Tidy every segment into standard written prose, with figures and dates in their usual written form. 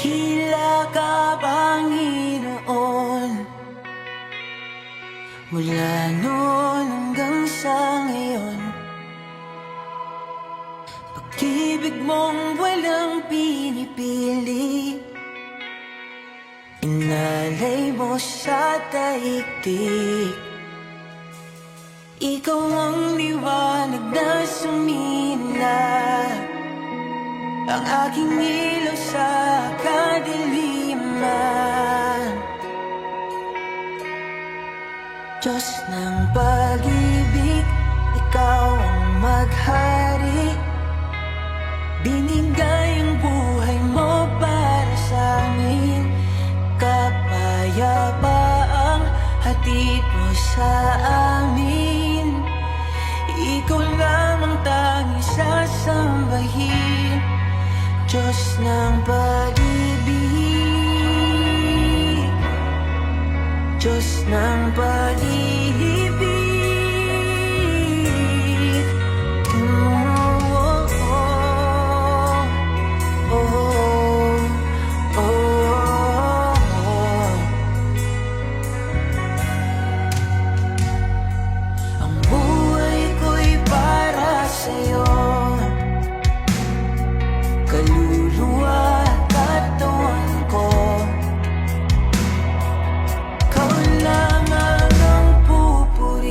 Dakila ka, Panginoon, mula noon hanggang sa ngayon. Pag-ibig mong walang pinipili, inalay mo sa daigdig. Ikaw ang liwanag na sumilat, ang aking ilaw sa kadiliman. Diyos ng pag-ibig, ikaw ang maghari. Binigay ang buhay mo para sa amin. Kapayapaang hatid mo sa amin. Ikaw lamang tanging sasambahin, Diyos ng pag-ibig, Diyos ng pag-ibig. Ang buhay ko'y para sa'yo, kaluluwa at katawan ko. Ikaw lamang ang pupuri.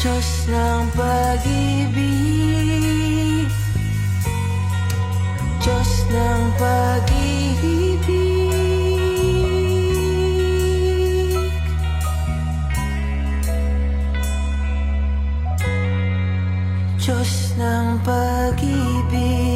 Diyos ng pag-ibig, Diyos ng pag-ibig, Diyos ng pag-ibig.